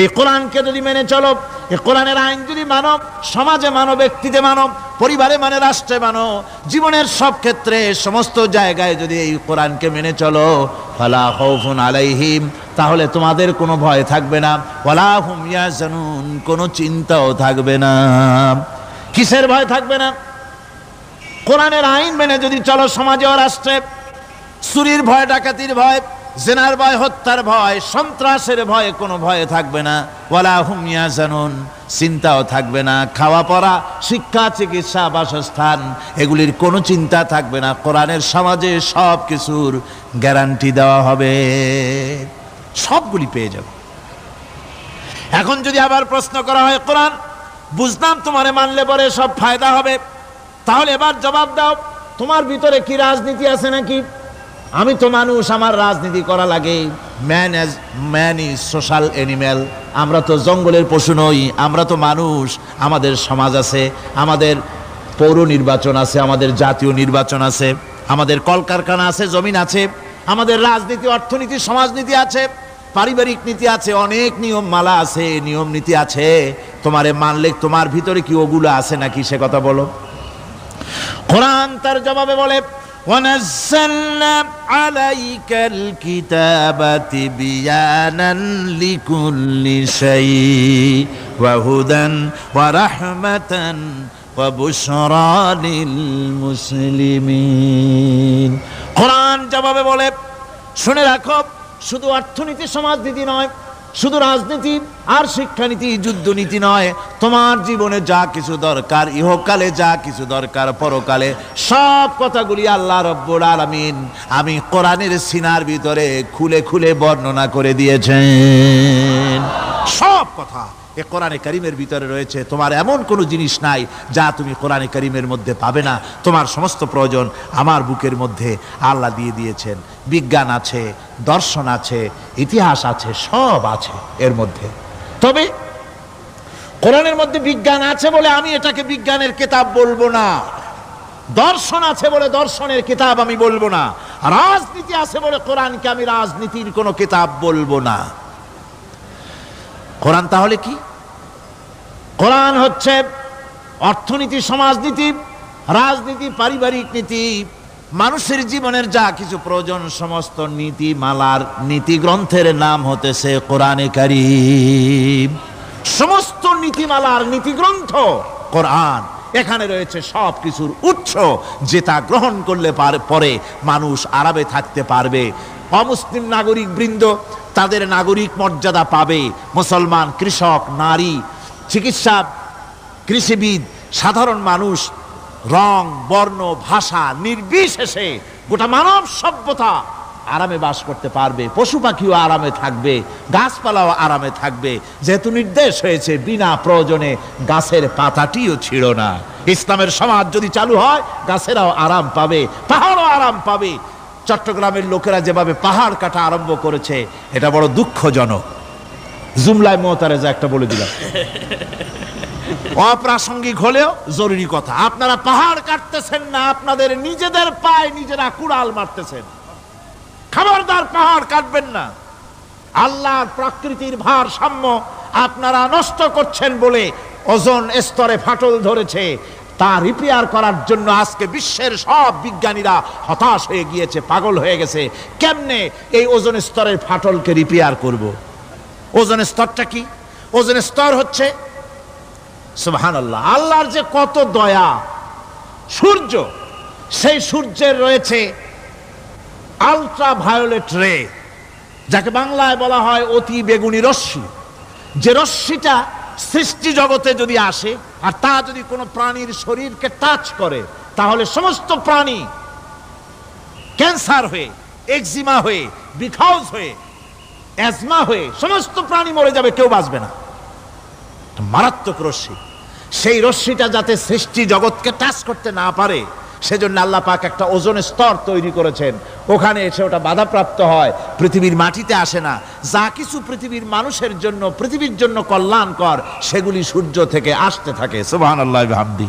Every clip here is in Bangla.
এই কোরআনকে যদি মেনে চলো, এই কোরআনের আইন যদি মানো, সমাজে মানো, ব্যক্তিতে মানো, পরিবারে মানে, রাষ্ট্রে মানো, জীবনের সব ক্ষেত্রে সমস্ত জায়গায় যদি এই কোরআনকে মেনে চলো, ফালা খাউফুন আলাইহিম, তাহলে তোমাদের কোনো ভয় থাকবে না, ওয়ালা হুম ইয়াহজানুন, কোনো চিন্তাও থাকবে না। কিসের ভয় থাকবে না? কোরআনের আইন মেনে যদি চলো সমাজে ও রাষ্ট্রে, চুরির ভয়, ডাকাতির ভয়, জিনার ভয়, হত্যার ভয়, সন্ত্রাসের ভয়, কোনো ভয় থাকবে না। ওয়ালা হুম ইয়াহজানুন, চিন্তাও থাকবে না। খাওয়া পড়া, শিক্ষা, চিকিৎসা, বাসস্থান, এগুলির কোনো চিন্তা থাকবে না। কোরআনের সমাজে সব কিছুর গ্যারান্টি দেওয়া হবে, সবগুলি পেয়ে যাবে। এখন যদি আবার প্রশ্ন করা হয়, কোরআন বুঝলাম তোমারে মানলে পরে সব ফায়দা হবে, তাহলে এবার জবাব দাও, তোমার ভিতরে কি রাজনীতি আছে নাকি? আমি তো মানুষ, আমার রাজনীতি করা লাগে। ম্যান ইজ সোশ্যাল অ্যানিম্যাল, আমরা তো জঙ্গলের পশু নই, আমরা তো মানুষ। আমাদের সমাজ আছে, আমাদের পৌর নির্বাচন আছে, আমাদের জাতীয় নির্বাচন আছে, আমাদের কলকারখানা আছে, জমিন আছে, আমাদের রাজনীতি, অর্থনীতি, সমাজনীতি আছে, পারিবারিক নীতি আছে, অনেক নিয়ম মালা আছে, নিয়ম নীতি আছে। তোমারে মানলে তোমার ভিতরে কি ওগুলো আছে নাকি, সে কথা বলো। কোরআন তার জবাবে বলে, وَنَزَّلْنَا عَلَيْكَ الْكِتَابَ تِبْيَانًا لِكُلِّ شَيْءٍ وَهُدًى وَرَحْمَةً وَبُشْرَى لِلْمُسْلِمِينَ। কোরআন জবাবে বলে, শুনে রাখো, শুধু অর্থনীতি, সমাজনীতি নয়, শুধু রাজনীতি আর শিক্ষানীতি, যুদ্ধনীতি নয়, তোমার জীবনে যা কিছু দরকার, ইহকালে যা কিছু দরকার, পরকালে, সব কথাগুলি আল্লাহ রব্বুল আলামিন আমি কোরআনের সিনার ভিতরে খুলে খুলে বর্ণনা করে দিয়েছেন। সব কথা এ কোরআনে কারীমের ভিতরে রয়েছে। তোমার এমন কোনো জিনিস নাই যা তুমি কোরআনে কারীমের মধ্যে পাবে না। তোমার সমস্ত প্রয়োজন আমার বুকের মধ্যে আল্লাহ দিয়ে দিয়েছেন। বিজ্ঞান আছে, দর্শন আছে, ইতিহাস আছে, সব আছে এর মধ্যে। তবে কোরআনের মধ্যে বিজ্ঞান আছে বলে আমি এটাকে বিজ্ঞানের কিতাব বলবো না, দর্শন আছে বলে দর্শনের কিতাব আমি বলবো না, রাজনীতি আছে বলে কোরআনকে আমি রাজনীতির কোনো কিতাব বলবো না। কোরআন তাহলে কি? কোরআন হচ্ছে অর্থনীতি, সমাজনীতি, রাজনীতি, পারিবারিক নীতি, মানুষের জীবনের যা কিছু প্রয়োজন, সমস্ত নীতি মালার নীতি গ্রন্থের নাম হতেছে কোরআনে কারীম। সমস্ত নীতিমালার নীতি গ্রন্থ কোরআন। এখানে রয়েছে সব কিছুর উৎস, যেটা গ্রহণ করলে পরে মানুষ আরামে থাকতে পারবে। অমুসলিম নাগরিক বৃন্দ তাদের নাগরিক মর্যাদা পাবে। মুসলমান, কৃষক, নারী, চিকিৎসা, কৃষিবিদ, সাধারণ মানুষ, রং, বর্ণ, ভাষা নির্বিশেষে গোটা মানব সভ্যতা আরামে বাস করতে পারবে। পশু পাখিও আরামে থাকবে, গাছপালাও আরামে থাকবে, যেহেতু নির্দেশ হয়েছে বিনা প্রয়োজনে গাছের পাতাটিও ছিঁড়ো না। ইসলামের সমাজ যদি চালু হয়, গাছেরাও আরাম পাবে, পাহাড়ও আরাম পাবে। চট্টগ্রামের লোকেরা যেভাবে পাহাড় কাটা আরম্ভ করেছে, এটা বড় দুঃখজনক। জুমলায় মোতারেজা একটা বলে দিলাম, অপ্রাসঙ্গিক হলেও জরুরি কথা। আপনারা পাহাড় কাটতেছেন না, আপনাদের নিজেদের পায়ে নিজেরা কুড়াল মারতেছেন। খবরদার পাহাড় কাটবেন না। আল্লাহর প্রকৃতির ভারসাম্য আপনারা নষ্ট করছেন বলে ওজোন স্তরে ফাটল ধরেছে। তা রিপেয়ার করার জন্য আজকে বিশ্বের সব বিজ্ঞানীরা হতাশ হয়ে গিয়েছে, পাগল হয়ে গেছে। কেমনে এই ওজোন স্তরের ফাটলকে রিপেয়ার করব? ওজোন স্তরটা কি? ওজোন স্তর হচ্ছে, সুবহানাল্লাহ, আল্লাহর যে কত দয়া। সূর্য, সেই সূর্যের রয়েছে আলট্রা ভায়োলেট রে, যাকে বাংলায় বলা হয় অতি বেগুনি রশ্মি। যে রশ্মিটা সৃষ্টি জগতে যদি আসে আর তা যদি কোনো প্রাণীর শরীরকে টাচ করে, তাহলে সমস্ত প্রাণী ক্যান্সার হয়ে, এক্সিমা হয়ে, বিখাউজ হয়ে, অ্যাজমা হয়ে সমস্ত প্রাণী মরে যাবে, কেউ বাঁচবে না। মারাত্মক রশ্মি। সেই রশ্মিটা যাতে সৃষ্টি জগৎকে টাচ করতে না পারে, সেজন্য আল্লাহ পাক একটা ওজোন স্তর তৈরি করেছেন। ওখানে এসে ওটা বাধাপ্রাপ্ত হয়, পৃথিবীর মাটিতে আসে না। যা কিছু পৃথিবীর মানুষের জন্য, পৃথিবীর জন্য কল্যাণকর, সেগুলি সূর্য থেকে আসতে থাকে। সুবহানাল্লাহ বিহামদি।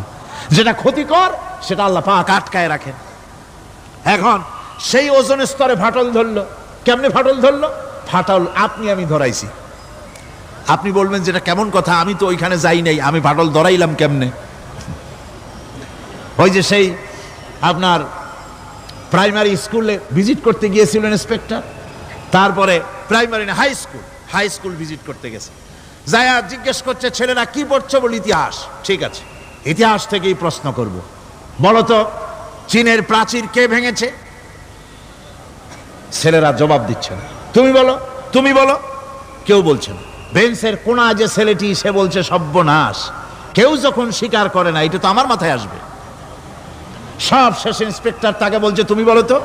যেটা ক্ষতিকর, সেটা আল্লাহ পাক আটকায় রাখেন। এখন সেই ওজোন স্তরে ফাটল ধরলো। কেমনে ফাটল ধরলো? ফাটল আপনি আমি ধরাইছি। আপনি বলবেন যেটা কেমন কথা, আমি তো ওইখানে যাই নাই, আমি ফাটল ধরাইলাম কেমনে? ওই যে সেই আপনার প্রাইমারি স্কুলে ভিজিট করতে গিয়েছিল ইন্সপেক্টর, তারপরে প্রাইমারি না হাই স্কুল ভিজিট করতে গেছে, যায়া জিজ্ঞেস করছে ছেলেরা কি পড়ছো? বলে ইতিহাস। ঠিক আছে, ইতিহাস থেকেই প্রশ্ন করব, বলতো চীনের প্রাচীর কে ভেঙেছে? ছেলেরা জবাব দিচ্ছে না। তুমি বলো, কেউ বলছে না। বেঞ্চের কোনা যে ছেলেটি, সে বলছে সর্বনাশ, কেউ যখন স্বীকার করে না, এটা তো আমার মাথায় আসবে। সব শেষ ইন্সপেক্টর তাকে বলছে তুমি বলো তো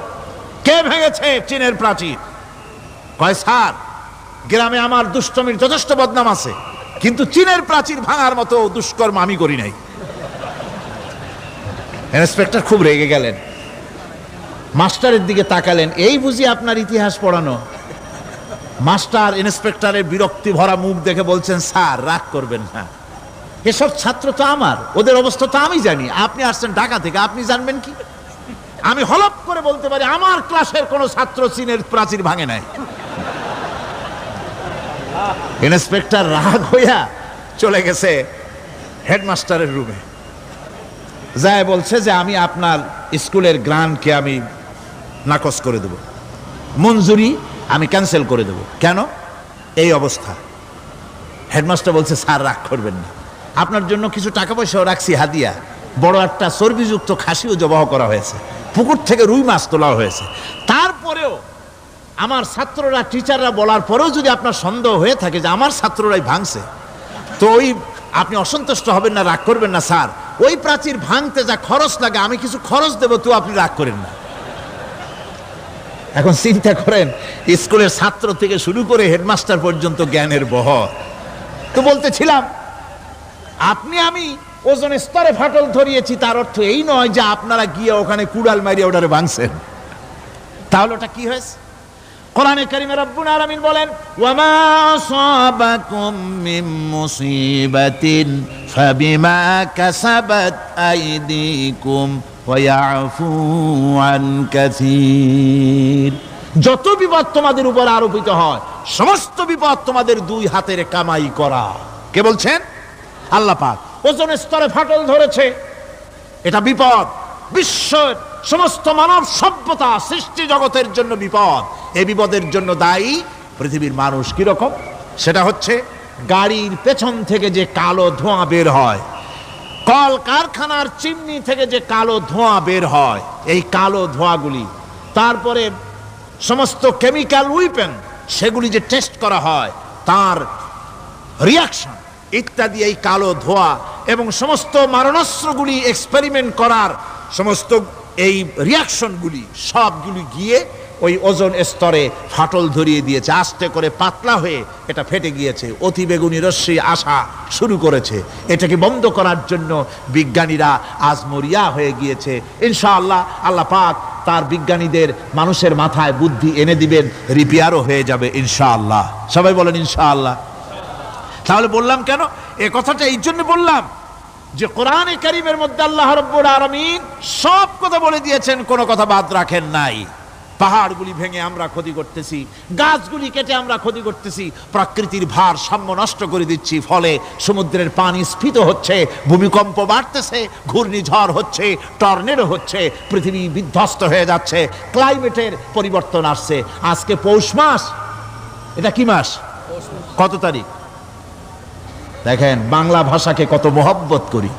কে ভেঙেছে চীনের প্রাচীর? কয় স্যার, গ্রামে আমার দুষ্টমির যথেষ্ট বদনাম আছে, কিন্তু চীনের প্রাচীর ভাঙার মতো দুষ্কর্ম আমি করি নাই। ইন্সপেক্টর খুব রেগে গেলেন, মাস্টারের দিকে তাকালেন, এই বুঝি আপনার ইতিহাস পড়ানো? মাস্টার ইন্সপেক্টরের বিরক্তি ভরা মুখ দেখে বলছেন, স্যার রাগ করবেন না, এসব ছাত্র তো আমার, ওদের অবস্থা তো আমি জানি, আপনি আসছেন ঢাকা থেকে, আপনি জানবেন কি? আমি হলপ করে বলতে পারি আমার ক্লাসের কোন ছাত্র চীনের প্রাচীর ভাঙে নাই। ইন্সপেক্টর রাগ হইয়া চলে গেছে হেডমাস্টারের রুমে, যায় বলছে যে আমি আপনার স্কুলের গ্রান্টকে আমি নাকচ করে দেব, মঞ্জুরি আমি ক্যান্সেল করে দেব। কেন? এই অবস্থা। হেডমাস্টার বলছে স্যার রাগ করবেন না, আপনার জন্য কিছু টাকা পয়সাও রাখছি হাদিয়া, বড় একটা চর্বিযুক্ত খাসিও জবাহ করা হয়েছে, পুকুর থেকে রুই মাছ তোলা হয়েছে। তারপরেও আমার ছাত্ররা, টিচাররা বলার পরেও যদি আপনার সন্দেহ হয়ে থাকে যে আমার ছাত্ররাই ভাঙছে, তো ওই আপনি অসন্তুষ্ট হবেন না, রাগ করবেন না স্যার, ওই প্রাচীর ভাঙতে যা খরচ লাগে আমি কিছু খরচ দেবো, তো আপনি রাগ করেন না। এখন চিন্তা করেন, স্কুলের ছাত্র থেকে শুরু করে হেডমাস্টার পর্যন্ত জ্ঞানের বহর। তো বলতেছিলাম, আপনি আমি ওজন স্তরে ফাটল ধরিয়েছি, তার অর্থ এই নয় যে আপনারা গিয়ে ওখানে কুড়াল মারিয়ে ওটারে ভাঙছেন। তাহলে ওটা কি হয়েছে? কোরআনে কারিমে রব্বুল আলামিন বলেন, ওয়ামা আসাবাকুম মিন মুসিবাতিন ফাবিমা কাসাবাত আইদিকুম ওয়া ইয়াফু আন কাসীর। যত বিপদ তোমাদের উপর আরোপিত হয়, সমস্ত বিপদ তোমাদের দুই হাতের কামাই করা। কে বলছেন? আল্লাহ পাক। ওজনের স্তরে ফাটল ধরেছে, এটা বিপদ, বিশ্বের সমস্ত মানব সভ্যতা সৃষ্টি জগতের জন্য বিপদ। এই বিপদের জন্য দায়ী পৃথিবীর মানুষ। কিরকম? সেটা হচ্ছে গাড়ির পেছন থেকে যে কালো ধোঁয়া বের হয়, কল কারখানার চিমনি থেকে যে কালো ধোঁয়া বের হয়, এই কালো ধোঁয়াগুলি, তারপরে সমস্ত কেমিক্যাল উইপেন সেগুলি যে টেস্ট করা হয়, তার রিয়াকশন ইত্যাদি, এই কালো ধোঁয়া এবং সমস্ত মারণাস্ত্রগুলি এক্সপেরিমেন্ট করার সমস্ত এই রিয়াকশনগুলি সবগুলি গিয়ে ওই ওজন স্তরে ফাটল ধরিয়ে দিয়েছে। আস্তে করে পাতলা হয়ে এটা ফেটে গিয়েছে, অতি বেগুনি রশ্মি আসা শুরু করেছে। এটাকে বন্ধ করার জন্য বিজ্ঞানীরা আজ মরিয়া হয়ে গিয়েছে। ইনশাআল্লাহ আল্লাহ পাক তার বিজ্ঞানীদের মানুষের মাথায় বুদ্ধি এনে দিবেন, রিপেয়ারও হয়ে যাবে ইনশাআল্লাহ। সবাই বলেন ইনশাআল্লাহ। তাহলে বললাম কেন এ কথাটা? এই জন্য বললাম যে কোরআনে কারীমের মধ্যে আল্লাহ রাব্বুল আলামিন সব কথা বলে দিয়েছেন, কোনো কথা বাদ রাখেন নাই। পাহাড়গুলি ভেঙে আমরা ক্ষতি করতেছি, গাছগুলি কেটে আমরা ক্ষতি করতেছি, প্রকৃতির ভারসাম্য নষ্ট করে দিচ্ছি, ফলে সমুদ্রের পানি স্ফীত হচ্ছে, ভূমিকম্প বাড়তেছে, ঘূর্ণিঝড় হচ্ছে, টর্নেডো হচ্ছে, পৃথিবী বিধ্বস্ত হয়ে যাচ্ছে, ক্লাইমেটের পরিবর্তন আসছে। আজকে পৌষ মাস, এটা কি মাস? কত তারিখ? দেখেন বাংলা ভাষাকে কত মহব্বত করি।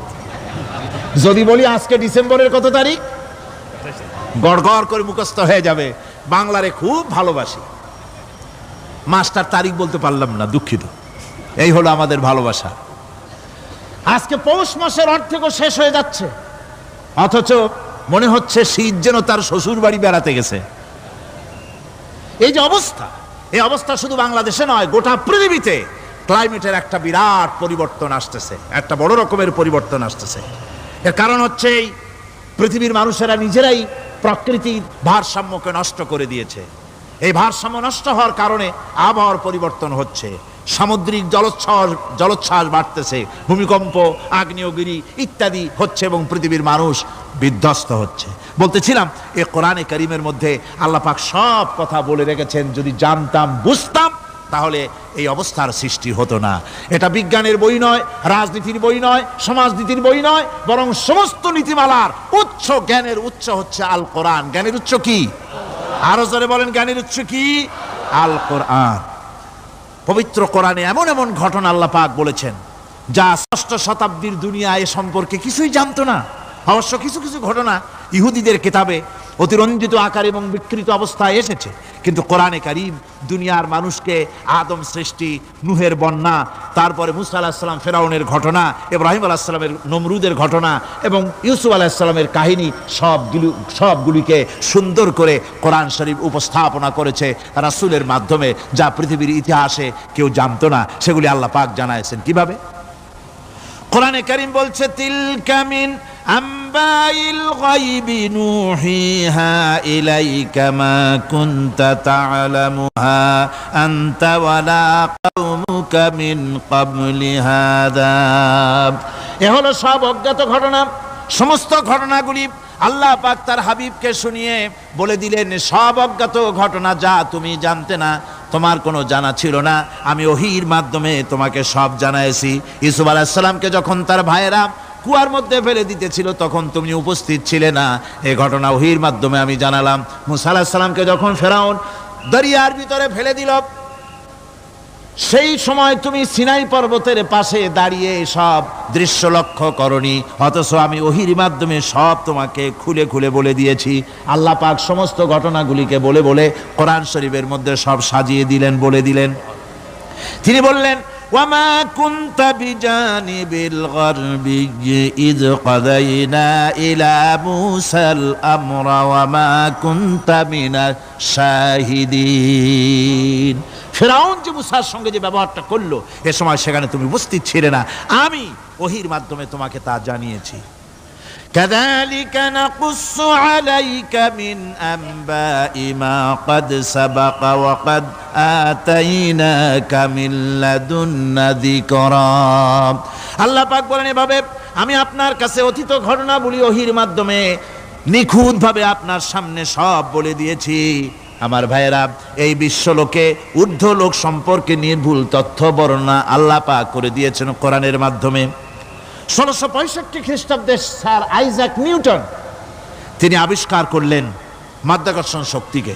যদি বলি আজকে ডিসেম্বরের কত তারিখ, গড় গড় করে মুখস্থ হয়ে যাবে। বাংলারে খুব ভালোবাসি, মাস্টার তারিখ বলতে পারলাম না, দুঃখিত। এই হলো আমাদের ভালোবাসা। আজকে পৌষ মাসের অর্ধেকও শেষ হয়ে যাচ্ছে, অথচ মনে হচ্ছে শীত যেন তার শ্বশুর বাড়ি বেড়াতে গেছে। এই যে অবস্থা, এই অবস্থা শুধু বাংলাদেশে নয়, গোটা পৃথিবীতে ক্লাইমেটের একটা বিরাট পরিবর্তন আসতেছে, একটা বড় রকমের পরিবর্তন আসতেছে। এর কারণ হচ্ছে এই পৃথিবীর মানুষেরা নিজেরাই প্রকৃতির ভারসাম্যকে নষ্ট করে দিয়েছে। এই ভারসাম্য নষ্ট হওয়ার কারণে আবহাওয়ার পরিবর্তন হচ্ছে, সামুদ্রিক জলোচ্ছ্বাস বাড়তেছে, ভূমিকম্প, আগ্নেয়গিরি ইত্যাদি হচ্ছে এবং পৃথিবীর মানুষ বিধ্বস্ত হচ্ছে। বলতেছিলাম এই কোরআনে কারীমের মধ্যে আল্লাহ পাক সব কথা বলে রেখেছেন। যদি জানতাম, বুঝতাম, তাহলে এই অবস্থার সৃষ্টি হতো না। এটা বিজ্ঞানের বই নয়, রাজনীতির বই নয়, সমাজনীতির বই নয়, বরং সমস্ত নীতিমালার উচ্চ, জ্ঞানের উচ্চ হচ্ছে আল কোরআন। জ্ঞানের উচ্চ কি? আরো জোরে বলেন, জ্ঞানের উচ্চ কি? আল কোরআন। পবিত্র কোরআনে এমন এমন ঘটনা আল্লাহ পাক বলেছেন যা ষষ্ঠ শতাব্দীর দুনিয়া এ সম্পর্কে কিছুই জানতো না। অবশ্য কিছু কিছু ঘটনা ইহুদিদের কিতাবে অতিরঞ্জিত আকার এবং বিকৃত অবস্থায় এসেছে, কিন্তু কোরআনে কারীম দুনিয়ার মানুষকে আদম সৃষ্টি, নূহের বন্যা, তারপরে মুসা আলাইহিস সালাম ফেরাউনের ঘটনা, ইব্রাহিম আলাইহিস সালামের নমরুদের ঘটনা এবং ইউসুফ আলাইহিস সালামের কাহিনী সবগুলিকে সুন্দর করে কোরআন শরীফ উপস্থাপনা করেছে রাসূলের মাধ্যমে, যা পৃথিবীর ইতিহাসে কেউ জানতো না। সেগুলি আল্লাহ পাক জানাইছেন কিভাবে? কোরআনে কারীম বলছে, তিলকা মিন আম্বাইল গায়বি নুহিহা ইলাইকা মা কুনতা তা'লামুহা আনতা ওয়ালা কওমুকা মিন ক্বাবলি হাদা। এ হলো সব অজ্ঞাত ঘটনা। সমস্ত ঘটনাগুলি আল্লাহ পাক তার হাবিবকে শুনিয়ে বলে দিলেন, সব অজ্ঞাত ঘটনা যা তুমি জানতে না, তোমার কোনো জানা ছিল না, আমি ওহীর মাধ্যমে তোমাকে সব জানাইছি। ইউসুফ আলাইহিস সালামকে যখন তার ভাইয়েরা কুয়ার মধ্যে ফেলে দিতেছিল তখন তুমি উপস্থিত ছিলে না, এই ঘটনা ওহীর মাধ্যমে আমি জানালাম। মুসা আলাইহিস সালামকে যখন ফেরাউন দরিয়ার ভিতরে ফেলে দিল, সেই সময় তুমি সিনাই পর্বতের পাশে দাঁড়িয়ে সব দৃশ্য লক্ষ্য করনি, অথচ আমি ওহীর মাধ্যমে সব তোমাকে খুলে খুলে বলে দিয়েছি। আল্লাহ পাক সমস্ত ঘটনাগুলিকে বলে বলে কোরআন শরীফের মধ্যে সব সাজিয়ে দিলেন, বলে দিলেন। তিনি বললেন, ওয়ামা কুনতা বিজানিবিল গারবি ইয কাদাইনা ইলা মুসাল আমরা ওয়ামা কুনতা মিনাশ শাহিদিন। ফিরআউন যে মুসার সঙ্গে যে ব্যবহারটা করলো, এ সময় সেখানে তুমি উপস্থিত ছিলে না, আমি ওহীর মাধ্যমে তোমাকে তা জানিয়েছি। কাযালিকা নাকুসসু আলাইকা মিন আনবাই মা ক্বাদ সাবাকা ওয়া ক্বাদ আতাইনাকা মিন লাদুন্না যিকরা। আল্লাহ পাক বলেন, এভাবে আমি আপনার কাছে অতীত ঘটনাবলী ওহীর মাধ্যমে নিখুঁতভাবে আপনার সামনে সব বলে দিয়েছি। আমার ভাইয়েরা, এই বিশ্বলোকে ঊর্ধ্ব লোক সম্পর্কে নির্ভুল তথ্য বর্ণনা আল্লাহ পাক করে দিয়েছেন কোরআনের মাধ্যমে। 1665 খ্রিস্টাব্দে স্যার আইজাক নিউটন তিনি আবিষ্কার করলেন মাধ্যাকর্ষণ শক্তিকে।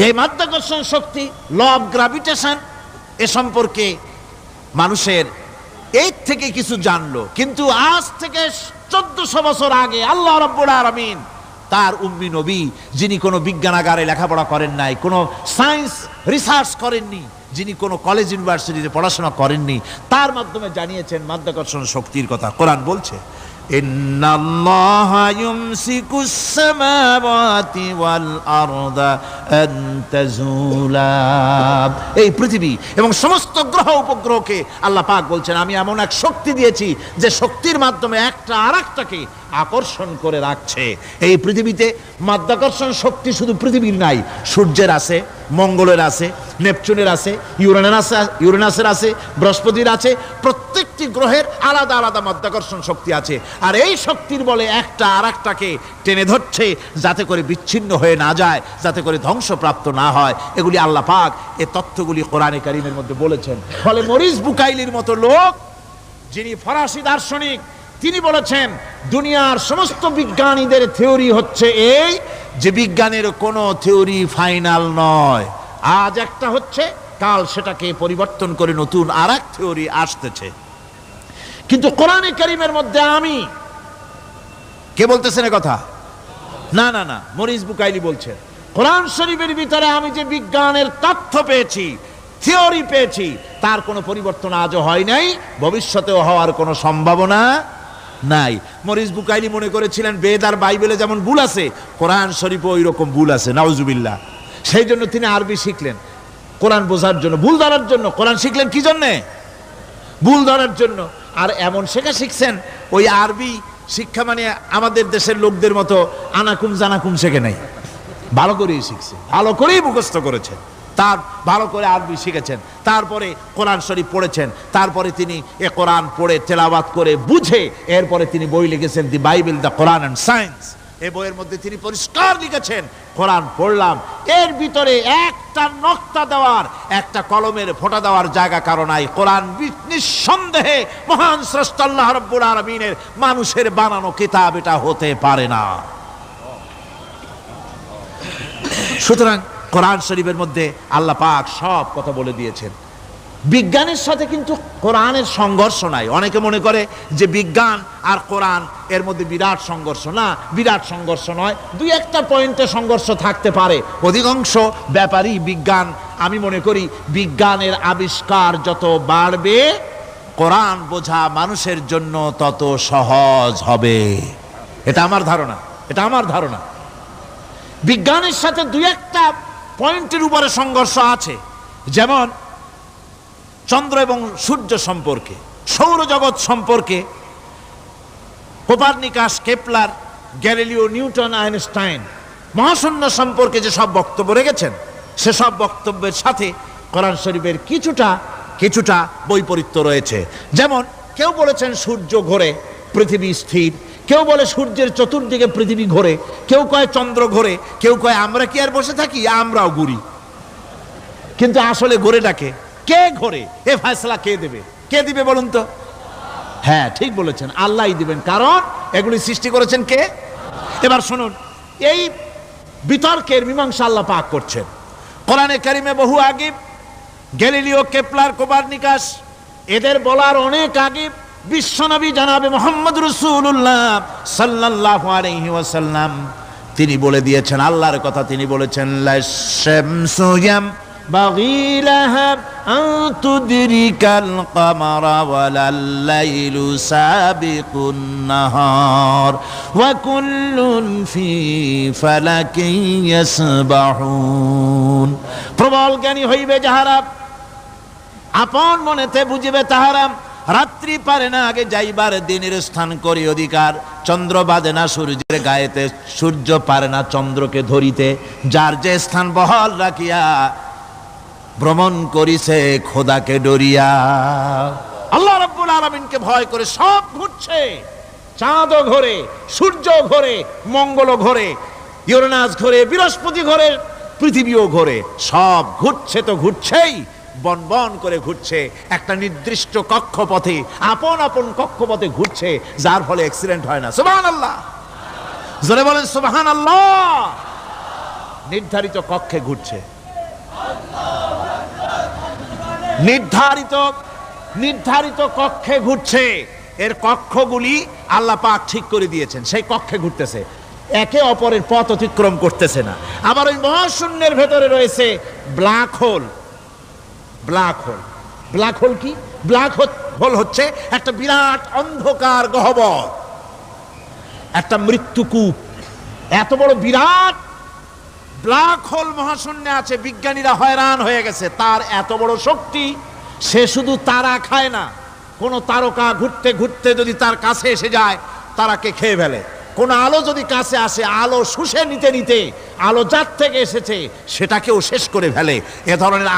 এই মাধ্যাকর্ষণ শক্তি, ল অফ গ্র্যাভিটেশন, এ সম্পর্কে মানুষের এই থেকে কিছু জানলো, কিন্তু আজ থেকে 1400 বছর আগে আল্লাহ রাব্বুল আলামিন তার উম্মি নবী, যিনি কোনো বিজ্ঞানাগারে লেখাপড়া করেন নাই, কোনো সায়েন্স রিসার্চ করেননি, যিনি কোনো কলেজ ইউনিভার্সিটিতে পড়াশোনা করেননি, তার মাধ্যমে জানিয়েছেন মাধ্যাকর্ষণ শক্তির কথা। কোরআন বলছে, ইন্নাল্লাহা ইউমসিকুস সামাওয়াতি ওয়াল আরদা আন তাজুলা। এই পৃথিবী এবং সমস্ত গ্রহ উপগ্রহকে আল্লাহ পাক বলছেন, আমি এমন এক শক্তি দিয়েছি যে শক্তির মাধ্যমে একটা আরেকটাকে আকর্ষণ করে রাখছে। এই পৃথিবীতে মাধ্যাকর্ষণ শক্তি শুধু পৃথিবীর নাই, সূর্যের আছে, মঙ্গলের আছে, নেপচুনের আছে, ইউরেনাসের আছে, বৃহস্পতির আছে। প্রত্যেকটি গ্রহের আলাদা আলাদা মাধ্যাকর্ষণ শক্তি আছে, আর এই শক্তির বলে একটা আরেকটাকে টেনে ধরছে যাতে করে বিচ্ছিন্ন হয়ে না যায়, যাতে করে ধ্বংসপ্রাপ্ত না হয়। এগুলি আল্লাহ পাক এই তথ্যগুলি কোরআনে কারীমের মধ্যে বলেছেন। ফলে মরিস বুকাইলির মতো লোক, যিনি ফরাসি দার্শনিক, তিনি বলেছেন দুনিয়ার সমস্ত বিজ্ঞানীদের থিওরি হচ্ছে এই যে বিজ্ঞানের কোনো থিওরি ফাইনাল নয়। আজ একটা হচ্ছে, কাল সেটাকে পরিবর্তন করে নতুন আরেক থিওরি আসতেছে। কিন্তু কোরআনে কারীমের মধ্যে আমি, কে বলতেছেন এ কথা? না না না, মরিস বুকাইলি বলছেন, কোরআন শরীফের ভিতরে আমি যে বিজ্ঞানের তথ্য পেয়েছি, থিওরি পেয়েছি, তার কোনো পরিবর্তন আজও হয় নাই, ভবিষ্যতেও হওয়ার কোনো সম্ভাবনা নাই। মরিস বুকাইলি মনে করেছিলেন বেদ আর বাইবেলে যেমন ভুল আছে, কোরআন শরীফে ওই রকম ভুল আছে, নাউজুবিল্লাহ। সেই জন্য তিনি আরবি শিখলেন কোরআন বোঝার জন্য, ভুল ধরার জন্য। কোরআন শিখলেন কি জন্যে? ভুল ধরার জন্য। আর এমন শেখা শিখছেন, ওই আরবি শিক্ষা মানে আমাদের দেশের লোকদের মতো আনাকুম জানাকুম শেখে নাই, ভালো করেই শিখছে, ভালো করেই মুখস্থ করেছেন, তার ভালো করে আরবি শিখেছেন, তারপরে কোরআন শরীফ পড়েছেন, তারপরে তিনি এ কোরআন পড়ে তেলাওয়াত করে বুঝে এরপরে তিনি বই লিখেছেন দি Bible, the Quran and science. এই বইয়ের মধ্যে তিনি পরিষ্কার লিখেছেন, কোরআন পড়লাম, এর ভিতরে একটা নকতা দেওয়ার, একটা কলমের ফোঁটা দেওয়ার জায়গা কারো নাই। কোরআন নিঃসন্দেহে মহান স্রষ্টা আল্লাহ রাব্বুল আলামিনের মানুষের বানানো কিতাব এটা হতে পারে না। সুতরাং কোরআন শরীফের মধ্যে আল্লাহ পাক সব কথা বলে দিয়েছেন। বিজ্ঞানের সাথে কিন্তু কোরআনের সংঘর্ষ নাই। অনেকে মনে করে যে বিজ্ঞান আর কোরআন এর মধ্যে বিরাট সংঘর্ষ। না, বিরাট সংঘর্ষ নয়, দুই একটা পয়েন্টে সংঘর্ষ থাকতে পারে। অধিকাংশ ব্যাপারই বিজ্ঞান, আমি মনে করি বিজ্ঞানের আবিষ্কার যত বাড়বে কোরআন বোঝা মানুষের জন্য তত সহজ হবে। এটা আমার ধারণা, এটা আমার ধারণা। বিজ্ঞানের সাথে দুই একটা পয়েন্টের উপরে সংঘর্ষ আছে, যেমন চন্দ্র এবং সূর্য সম্পর্কে, সৌরজগৎ সম্পর্কে Copernicus, Kepler, Galileo, Newton, Einstein মহাশূন্য সম্পর্কে যে সব বক্তব্য রেখেছেন, সেসব বক্তব্যের সাথে কোরআন শরীফের কিছুটা বৈপরীত্য রয়েছে। যেমন কেউ বলেছেন সূর্য ঘোরে, পৃথিবী স্থির, কেউ বলে সূর্যের চতুর্দিকে পৃথিবী ঘোরে, কেউ কয় চন্দ্র ঘোরে, কেউ কয় আমরা কি আর বসে থাকি, আমরাও ঘুরি। কিন্তু আসলে ঘোরেটাকে কে ঘোরে, এ ফয়সালা কে দেবে? কে দিবে বলুন তো? হ্যাঁ, ঠিক বলেছেন, আল্লাহই দিবেন, কারণ এগুলি সৃষ্টি করেছেন কে? এবার শুনুন, এই বিতর্কের মীমাংসা আল্লাহ পাক করছেন কোরআনে কারিমে বহু আগে। গ্যালিলিও, কেপলার, কোপারনিকাস এদের বলার অনেক আগে বিশ্বনবী জানাবে মুহাম্মদ রাসূলুল্লাহ সাল্লাল্লাহু আলাইহি ওয়াসাল্লাম তিনি বলে দিয়েছেন, আল্লাহর কথা তিনি বলেছেন, লাশ-শামসু ইয়ানবাগী লাহা আন তুদরিকাল কামারা ওয়ালাল লাইলু সাবিকুন নাহার ওয়া কুল্লুন ফি ফালাকিন ইয়াসবাহুন। প্রবল জ্ঞানী হইবে যাহারা, আপন মনেতে বুঝিবে তাহারা, রাত্রি পারে না আগে যাইবার দিনের স্থান করি অধিকার, চন্দ্র বাঁধে না সূর্যের গায়েতে, সূর্য পারে না চন্দ্রকে ধরিতে, যার যে স্থান বহাল রাখিয়া ভ্রমণ করিছে খোদাকে ডরিয়া। আল্লাহ রাব্বুল আলামিনকে ভয় করে সব ঘুরছে, চাঁদও ঘোরে, সূর্য ঘোরে, মঙ্গল ঘোরে, ইউরেনাস ঘোরে, বৃহস্পতি ঘোরে, পৃথিবীও ঘোরে, সব ঘুরছে তো ঘুরছেই, বন বন করে ঘুরছে একটা নির্দিষ্ট কক্ষপথে, আপন আপন কক্ষপথে ঘুরছে, যার ফলে অ্যাক্সিডেন্ট হয় না। সুবহানাল্লাহ, জোরে বলেন সুবহানাল্লাহ। নির্ধারিত কক্ষে ঘুরছে, নির্ধারিত কক্ষে ঘুরছে। এর কক্ষগুলি আল্লাহ পাক ঠিক করে দিয়েছেন, সেই কক্ষে ঘুরতেছে, একে অপরের পথ অতিক্রম করতেছে না। আবার ওই মহাশূন্যের ভেতরে রয়েছে black hole. Black hole, black hole কি? ব্ল্যাক হোল হচ্ছে একটা বিরাট অন্ধকার গহ্বর, একটা মৃত্যুকূপ। এত বড় বিরাট ব্ল্যাক হোল মহাশূন্যে আছে, বিজ্ঞানীরা হয়রান হয়ে গেছে। তার এত বড় শক্তি, সে শুধু তারা খায় না, কোন তারকা ঘুরতে ঘুরতে যদি তার কাছে এসে যায় তারাকে খেয়ে ফেলে। কোন আলো যদি কাছে আসে, আলো শুষে নিতে নিতে আলো যার থেকে এসেছে সেটাকেও শেষ করে ফেলে। এ ধরনের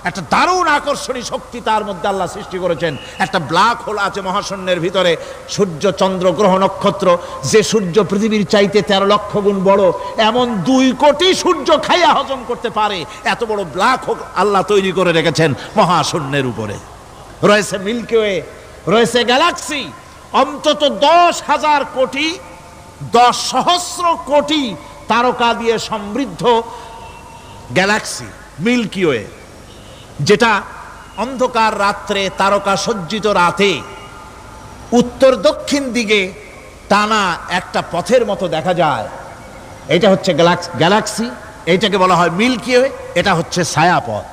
একটা দারুণ আকর্ষণী শক্তি তার মধ্যে আল্লাহ সৃষ্টি করেছেন। একটা ব্ল্যাক হোল আছে মহাশূন্যের ভিতরে। সূর্য, চন্দ্র, গ্রহ, নক্ষত্র, যে সূর্য পৃথিবীর চাইতে 13 লক্ষ গুণ বড়, এমন 2 কোটি সূর্য খাইয়া হজম করতে পারে, এত বড় ব্ল্যাক হোল আল্লাহ তৈরি করে রেখেছেন মহাশূন্যের উপরে। রয়েছে মিল্কি ওয়ে, রয়েছে গ্যালাক্সি, অন্তত 10,000 কোটি, 10 সহস্র কোটি তারকা দিয়ে সমৃদ্ধ গ্যালাক্সি মিল্কি ওয়ে, যেটা অন্ধকার রাত্রে, তারকা সজ্জিত রাতে উত্তর দক্ষিণ দিকে টানা একটা পথের মতো দেখা যায়। এটা হচ্ছে গ্যালাক্সি, এইটাকে বলা হয় মিল্কি ওয়ে। এটা হচ্ছে ছায়াপথ।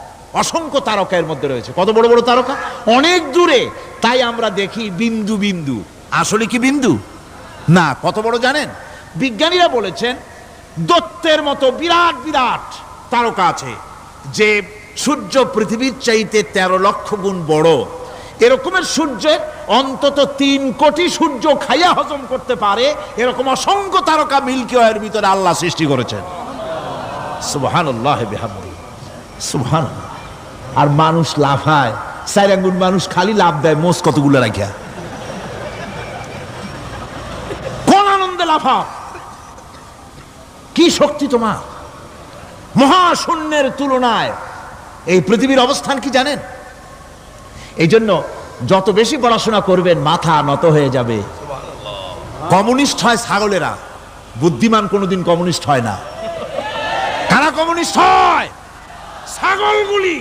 অসংখ্য তারকা এর মধ্যে রয়েছে। কত বড় বড় তারকা, অনেক দূরে, তাই আমরা দেখি বিন্দু বিন্দু। আসলে কি বিন্দু না, কত বড় জানেন? বিজ্ঞানীরা বলেছেন দৈত্যের মতো বিরাট বিরাট তারকা আছে, যে সূর্য পৃথিবীর চাইতে 13 লক্ষ গুণ বড়। এরকমের সূর্যের অন্তত 3 কোটি সূর্য খাইয়া হজম করতে পারে, এরকম অসংখ্য তারকা মিল্কি ওয়ের ভিতরে আল্লাহ সৃষ্টি করেছেন। সুবহানাল্লাহ বিহামদিহি, সুবহানাল্লাহ। আর মানুষ লাফায়, 4 আঙ্গুল মানুষ খালি লাভ দেয়, মোষ কতগুলো রাখিয়া, কোন আনন্দে লাফা। শক্তি তোমার? মহাশূন্যের তুলনায় এই পৃথিবীর অবস্থান কি জানেন? এই জন্য যত বেশি পড়াশোনা করবেন মাথা নত হয়ে যাবে। কমিউনিস্ট হয় ছাগলেরা, বুদ্ধিমান কোনোদিন কমিউনিস্ট হয় না। কারা কমিউনিস্ট হয়? ছাগলগুলি,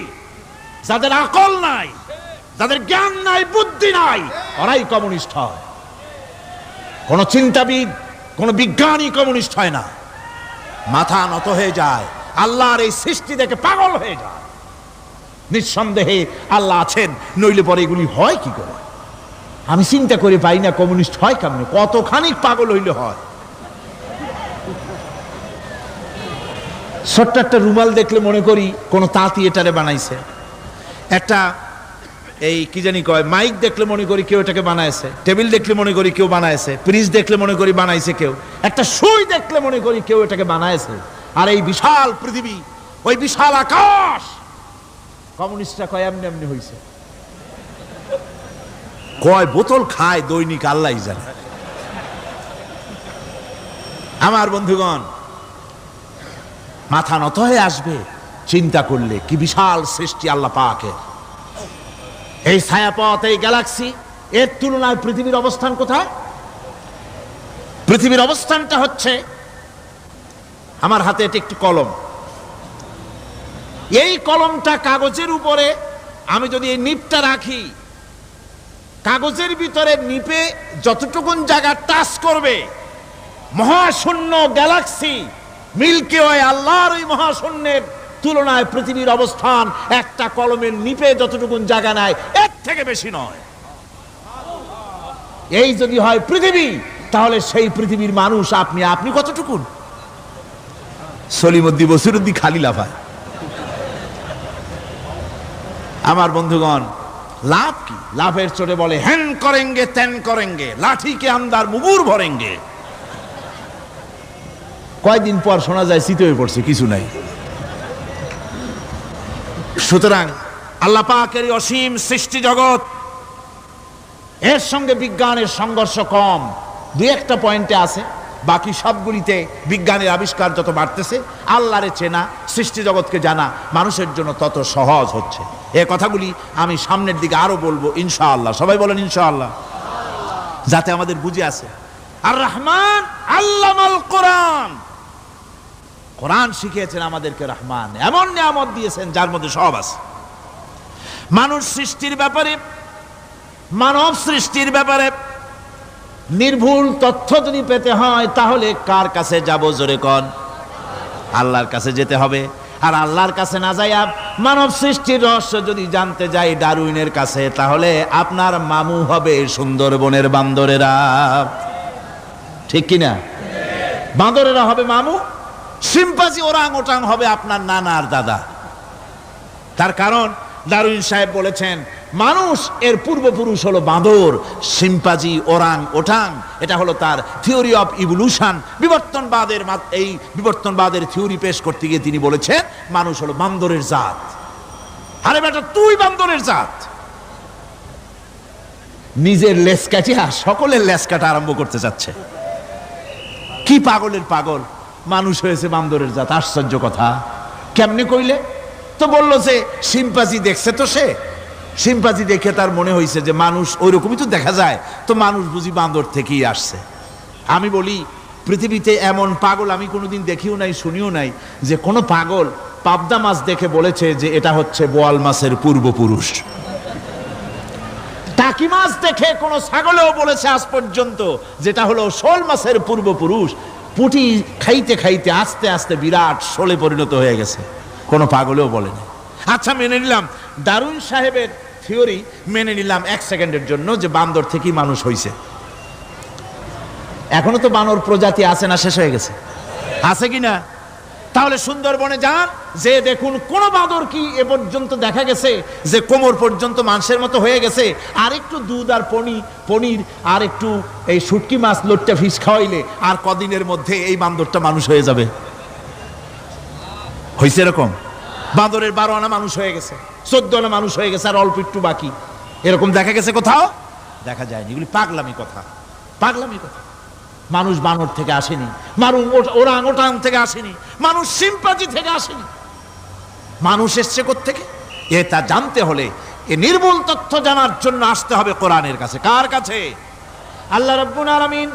যাদের আকল নাই, যাদের জ্ঞান নাই, বুদ্ধি নাই, ওরাই কমিউনিস্ট হয়। কোন চিন্তাবিদ, কোন বিজ্ঞানী কমিউনিস্ট হয় না। মাথা নত হয়ে যায়, আল্লাহর এই সৃষ্টি দেখে পাগল হয়ে যায়। নিঃসন্দেহে আল্লাহ আছেন, নইলে পরে এগুলি হয় কি করে? আমি চিন্তা করে পাই না কমিউনিস্ট হয় কেমনে, কতখানি পাগল হইলে হয়। ছোট্ট একটা রুমাল দেখলে মনে করি কোন তাঁতি এটারে বানাইছে। একটা এই কি জানি কয় মাইক দেখলে মনে করি কেউ এটাকে বানাইছে। টেবিল দেখলে মনে করি কেউ বানাইছে। ফ্রিজ দেখলে মনে করি বানাইছে কেউ। একটা সুই দেখলে মনে করি কেউ এটাকে বানাইছে। আর এই বিশাল পৃথিবী, ওই বিশাল আকাশ, কমিউনিস্টরা কয় এমনি এমনি হইছে। কয় বোতল খায় দৈনিক আল্লাহই জানে। আমার বন্ধুগণ, মাথা নত হয়ে আসবে চিন্তা করলে কি বিশাল সৃষ্টি আল্লাহ পাকের। এই ছায়াপথ, এই গ্যালাক্সি, এর তুলনায় পৃথিবীর অবস্থান কোথায়? পৃথিবীর অবস্থানটা হচ্ছে, আমার হাতে এটি একটি কলম। এই কলমটা কাগজের উপরে আমি যদি এই নিপটা রাখি, কাগজের ভিতরে নিপে যতটুকুন জায়গা টাচ করবে, মহাশূন্য গ্যালাক্সি মিল্কি ওয়ে, আল্লাহর ওই মহাশূন্যের তুলনায় পৃথিবীর অবস্থান একটা কলমের নিপে যতটুকুন জায়গা নেয় এর থেকে বেশি নয়। এই যদি হয় পৃথিবী, তাহলে সেই পৃথিবীর মানুষ আপনি কতটুকুন? সলিমুদ্দি বসিরুদ্দি খালি লাফায়। আমার বন্ধুগণ, লাভ কি? লাভের চোটে বলে হ্যান করেঙ্গে ত্যান করেঙ্গে, লাঠি কে আন্দার মুগুর ভরেঙ্গে। কয়দিন পর শোনা যায় শীত হয়ে পড়ছে, কিছু নাই। সুতরাং আল্লাহ পাকের অসীম সৃষ্টি জগৎ, এর সঙ্গে বিজ্ঞানের সংঘর্ষ কম, দুই একটা পয়েন্টে আছে। বাকি সবগুলিতে বিজ্ঞানের আবিষ্কার যত বাড়তেছে, আল্লাহরে চেনা, সৃষ্টি জগৎকে জানা মানুষের জন্য তত সহজ হচ্ছে। এই কথাগুলি আমি সামনের দিকে আরো বলবো ইনশাআল্লাহ। সবাই বলেন ইনশাআল্লাহ, যাতে আমাদের বুঝে আসে। আর রহমান আল্লামাল কোরআন, কোরআন শিখিয়েছেন আমাদেরকে। রহমান এমন নিয়ামত দিয়েছেন যার মধ্যে সব আছে। মানুষ সৃষ্টির ব্যাপারে, মানব সৃষ্টির ব্যাপারে নির্ভুল তথ্য যদি পেতে হয়, তাহলে কার কাছে যাব? জোরে কোন? আল্লাহর কাছে যেতে হবে। আর আল্লাহর কাছে না যাইয়া মানব সৃষ্টির রহস্য যদি জানতে যাই ডারউইনের কাছে, তাহলে আপনার মামু হবে সুন্দরবনের বান্দরেরা। ঠিক কিনা? বান্দরেরা হবে মামু, সিম্পাজি ওরাং ওটাং হবে আপনার নানার দাদা। তার কারণ ডারউইন সাহেব বলেছেন মানুষ এর পূর্বপুরুষ হলো বাঁদর, সিম্পাজি, ওরাং ওটাং, এটা হলো তার থিওরি অফ ইভলিউশন। বিবর্তনবাদের এই বিবর্তনবাদের থিওরি পেশ করতে গিয়ে তিনি বলেছেন মানুষ হলো বান্দরের জাত। আরে বেটা, তুই বান্দরের জাত। নিজের লেজ কাটিয়া সকলের লেজ কাটা আরম্ভ করতে যাচ্ছে। কি পাগলের পাগল, মানুষ হয়েছে বান্দরের জাত। আশ্চর্য কথা। কেমনে কইলে? তো বললো যে সিম্পাজি দেখছে, তো সে সিম্পাজি দেখে তার মনে হয়েছে যে মানুষ ওইরকমই তো দেখা যায়, তো মানুষ বুঝি বান্দর থেকেই আসছে। আমি বলি পৃথিবীতে এমন পাগল আমি কোনোদিন দেখিও নাই, শুনিও নাই যে কোনো পাগল পাবদা মাছ দেখে বলেছে যে এটা হচ্ছে বোয়াল মাছের পূর্বপুরুষ। টাকি মাছ দেখে কোনো ছাগলেও বলেছে আজ পর্যন্ত যেটা হলো শোল মাছের পূর্বপুরুষ। পুঁটি খাইতে খাইতে আস্তে আস্তে বিরাট শোলে পরিণত হয়ে গেছে, কোনো পাগলেও বলেনি। আচ্ছা, মেনে নিলাম ডারউইন সাহেবের থিওরি, মেনে নিলাম এক সেকেন্ডের জন্য যে বান্দর থেকেই মানুষ হইছে। এখনো তো বানর প্রজাতি আছে না শেষ হয়ে গেছে? আছে কিনা? তাহলে সুন্দরবনে যান, যে দেখুন কোন বাঁদর কি এ পর্যন্ত দেখা গেছে যে কোমর পর্যন্ত মানুষের মতো হয়ে গেছে? আর একটু দুধ আর পনির আর একটু এই শুটকি মাছ লোট্টা ফিশ খাওয়াইলে আর কদিনের মধ্যে এই বান্দরটা মানুষ হয়ে যাবে। হয়েছে এরকম? বাঁদরের 12 আনা মানুষ হয়ে গেছে, 14 আনা মানুষ হয়ে গেছে, আর অল্প একটু বাকি। এরকম দেখা গেছে কোথাও? দেখা যায়নি। এগুলি পাগলামি কথা, পাগলামি কথা। মানুষ বানর থেকে আসেনি, মানুষ ওরাং ওটাং থেকে আসেনি, মানুষ সিম্পাজি থেকে আসেনি। মানুষ এসছে কোত্থেকে? এটা জানতে হলে এ নির্মূল তথ্য জানার জন্য আসতে হবে কোরআনের কাছে। কার কাছে? আল্লাহ রাব্বুল আলামিন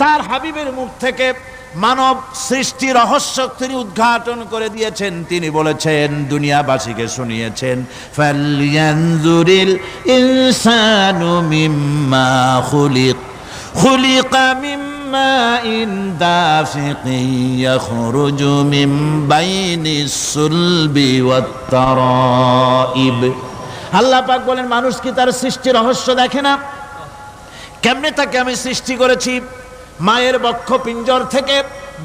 তার হাবিবের মুখ থেকে মানব সৃষ্টি রহস্য তিনি উদ্ঘাটন করে দিয়েছেন। তিনি বলেছেন, দুনিয়াবাসীকে শুনিয়েছেন, ফালয়ানজুরিল ইনসানু মিম্মা খুলিকা মিম্মা ইন দাফিকিন ইয়াখরুজু মিন বাইনিস সুলবি ওয়াত তারাইব। আল্লাহ পাক বলেন, মানুষ কি তার সৃষ্টি রহস্য দেখে না? কেমনে তাকে আমি সৃষ্টি করেছি? মায়ের বক্ষ পিঞ্জর থেকে,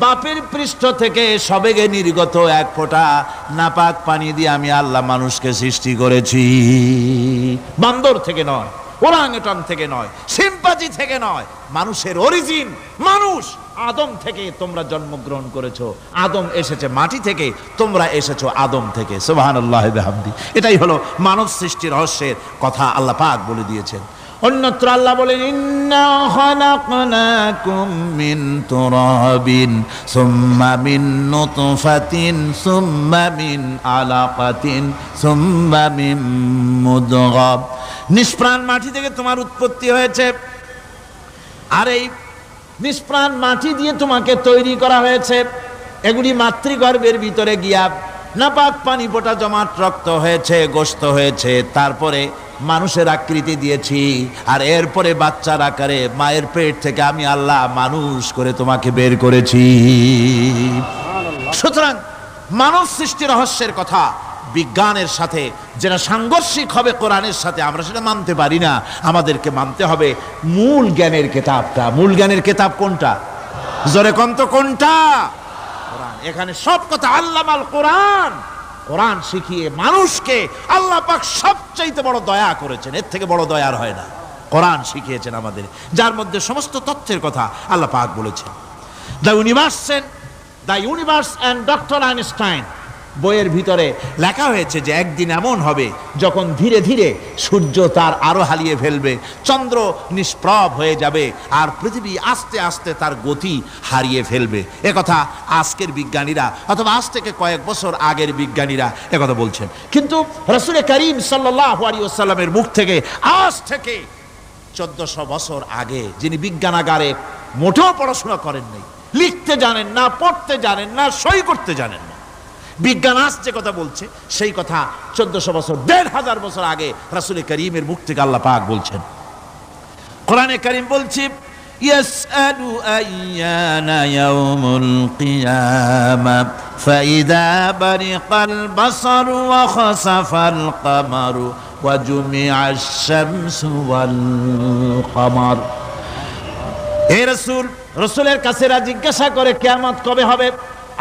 বাপের পৃষ্ঠ থেকে সবেগে নির্গত এক ফোঁটা নাপাক পানি দিয়ে আমি আল্লাহ মানুষকে সৃষ্টি করেছি। বান্দর থেকে নয়, ওরাংওটাং থেকে নয়, সিম্পাজি থেকে নয়, মানুষের অরিজিন মানুষ। আদম থেকে তোমরা জন্মগ্রহণ করেছো, আদম এসেছে মাটি থেকে, তোমরা এসেছো আদম থেকে। সুবহানাল্লাহি ওয়া বিহামদি। এটাই হলো মানব সৃষ্টি রহস্যের কথা আল্লাহ পাক বলে দিয়েছেন। অন্যত্র আল্লাহ বলেন, ইন্না খালাকনাকুম মিন তুরাবিন সুম্মা মিন নুতফাতিন সুম্মা মিন আলাকাতিন সুম্মা মিন মুদগাহ। নিষ্প্রাণ মাটি থেকে তোমার উৎপত্তি হয়েছে, আর এই নিষ্প্রাণ মাটি দিয়ে তোমাকে তৈরি করা হয়েছে। এগুলি মাতৃগর্ভের ভিতরে গিয়া নাপাক পানি ফোঁটা জমাট রক্ত হয়েছে, গোশত হয়েছে, তারপরে মানুষের আকৃতি দিয়েছি, আর এরপরে বাচ্চার আকারে মায়ের পেট থেকে আমি আল্লাহ মানুষ করে তোমাকে বের করেছি। সুতরাং মানব সৃষ্টি রহস্যের কথা বিজ্ঞানের সাথে যেটা সাংঘর্ষিক হবে কোরআনের সাথে, আমরা সেটা মানতে পারি না। আমাদেরকে মানতে হবে মূল জ্ঞানের কিতাবটা। মূল জ্ঞানের কিতাব কোনটা? জোরে কোন তো কোনটা? কোরআন। এখানে সব কথা আল্লামাল কোরআন। কোরআন শিখিয়ে মানুষকে আল্লাহ পাক সবচাইতে বড় দয়া করেছেন, এর থেকে বড় দয়ার হয় না। কোরআন শিখিয়েছেন আমাদের, যার মধ্যে সমস্ত তথ্যের কথা আল্লাহ পাক বলেছেন। The universe and doctor Einstein বইয়ের ভিতরে লেখা হয়েছে যে একদিন এমন হবে যখন ধীরে ধীরে সূর্য তার আলো হারিয়ে ফেলবে, চন্দ্র নিষ্প্রভ হয়ে যাবে, আর পৃথিবী আস্তে আস্তে তার গতি হারিয়ে ফেলবে। একথা আজকের বিজ্ঞানীরা অথবা আজ থেকে কয়েক বছর আগের বিজ্ঞানীরা একথা বলছেন। কিন্তু রাসূল করিম সাল্লাল্লাহু আলাইহি ওয়াসাল্লামের মুখ থেকে আজ থেকে 1400 বছর আগে, যিনি বিজ্ঞানাগারে মোটেও পড়াশোনা করেন নাই, লিখতে জানেন না, পড়তে জানেন না, সই করতে জানেন না, বিজ্ঞান আজ যে কথা বলছে সেই কথা 1400 বছর, 1500 বছর আগে রাসূল করিমের মুখ থেকে আল্লাহ পাক বলছেন। কোরআনে কারীম বলছে, ইয়াসআলু আইয়ানা ইয়াউমুল কিয়ামা ফাইদা বারিকাল বাসারু ওয়া খাসাফাল কামারু ওয়া জুমিআশ শামসু ওয়াল কামার। হে রাসূল, রাসূলের কাছে জিজ্ঞাসা করে কিয়ামত কবে হবে?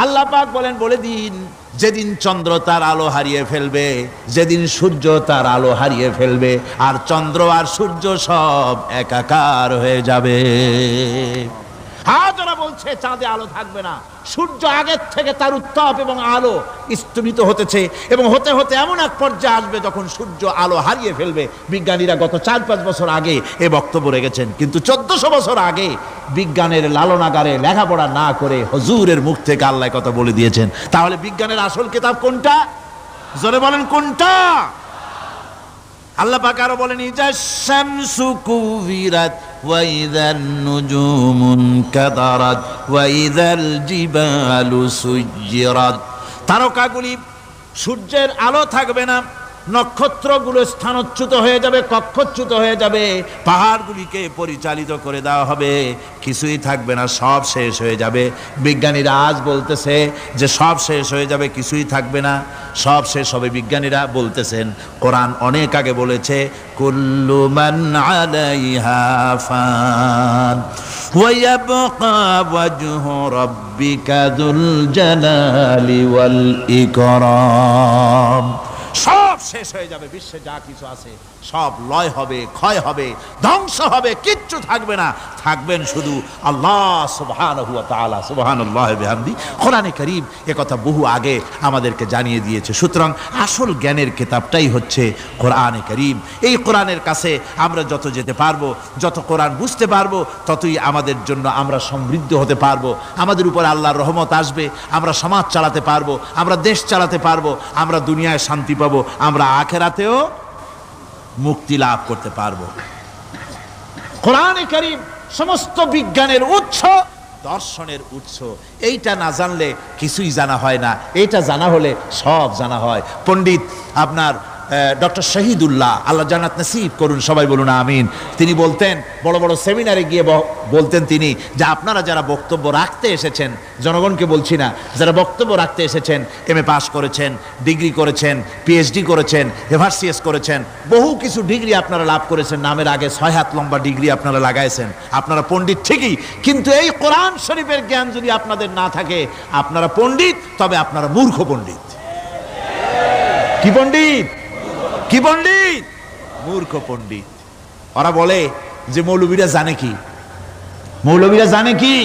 আল্লাহ পাক বলেন, বলে দিন যেদিন চন্দ্র তার আলো হারিয়ে ফেলবে, যেদিন সূর্য তার আলো হারিয়ে ফেলবে, আর চন্দ্র আর সূর্য সব একাকার হয়ে যাবে। হাজারা বলছে চাঁদে আলো থাকবে না, সূর্য আগের থেকে তার উত্তাপ এবং আলো স্তম্ভিত হতেছে, এবং হতে হতে এমন এক পর্যায়ে আসবে যখন সূর্য আলো হারিয়ে ফেলবে। বিজ্ঞানীরা গত 4-5 বছর আগে এ বক্তব্য রেখেছেন, কিন্তু 1400 বছর আগে বিজ্ঞানের লালনাগারে লেখাপড়া না করে হুজুরের মুখ থেকে আল্লাহ কথা বলে দিয়েছেন। তাহলে বিজ্ঞানের আসল কিতাব কোনটা? জোরে বলেন কোনটা? আল্লাহ পাক আরো বলেন, ইজাশ শামসু কুবিরাত ওয়া ইযান নুজুমুন কাদারাত ওয়া ইযাল জিবালু সুজ্জিরাত। তারকাগুলি, সূর্যের আলো থাকবে না, নক্ষত্রগুলো স্থানচ্যুত হয়ে যাবে, কক্ষচ্যুত হয়ে যাবে, পাহাড়গুলিকে পরিচালিত করে দেওয়া হবে, কিছুই থাকবে না, সব শেষ হয়ে যাবে। বিজ্ঞানীরা আজ বলতেছে যে সব শেষ হয়ে যাবে, কিছুই থাকবে না, সব শেষ হবে। বিজ্ঞানীরা বলতেছেন, কোরআন অনেক আগে বলেছে, কুল্লু মান আলাইহা ফান ওয়া ইয়াবকা ওয়াজহু রাব্বিকা যুল জালালি ওয়াল ইকরাম। সব শেষ হয়ে যাবে, বিশ্বে যা কিছু আছে সব লয় হবে, ক্ষয় হবে, ধ্বংস হবে, কিচ্ছু থাকবে না। থাকবেন শুধু আল্লাহ সুবহানাহু ওয়া তাআলা। সুবহানাল্লাহ বিহামদি। কোরআনে কারীম একথা বহু আগে আমাদেরকে জানিয়ে দিয়েছে। সুতরাং আসল জ্ঞানের কিতাবটাই হচ্ছে কোরআনে কারীম। এই কোরআনের কাছে আমরা যত যেতে পারবো, যত কোরআন বুঝতে পারবো, ততই আমাদের জন্য আমরা সমৃদ্ধ হতে পারবো। আমাদের উপর আল্লাহর রহমত আসবে, আমরা সমাজ চালাতে পারবো, আমরা দেশ চালাতে পারবো, আমরা দুনিয়ায় শান্তি পাবো, আমরা আখিরাতেও মুক্তি লাভ করতে পারবো। কোরআনে কারীম সমস্ত বিজ্ঞানের উৎস, দর্শনের উৎস। এইটা না জানলে কিছুই জানা হয় না, এইটা জানা হলে সব জানা হয়। পণ্ডিত আপনার ডক্টর শহীদুল্লাহ, আল্লাহ জান্নাত নসিব করুন, সবাই বলুন আমিন। তিনি বলতেন, বড় বড় সেমিনারে গিয়ে বলতেন তিনি, যে আপনারা যারা বক্তব্য রাখতে এসেছেন, জনগণকে বলছি না, যারা বক্তব্য রাখতে এসেছেন, MA পাস করেছেন, ডিগ্রি করেছেন, PhD করেছেন, এভারসিএস করেছেন, বহু কিছু ডিগ্রি আপনারা লাভ করেছেন, নামের আগে 6 হাত লম্বা ডিগ্রি আপনারা লাগাইছেন, আপনারা পণ্ডিত ঠিকই, কিন্তু এই কোরআন শরীফের জ্ঞান যদি আপনাদের না থাকে, আপনারা পণ্ডিত, তবে আপনারা মূর্খ পণ্ডিত। কি পণ্ডিত? কি পণ্ডিত? মূর্খ পণ্ডিত। ওরা বলে যে মৌলবীরা জানে কি, মৌলবীরা জানে কি?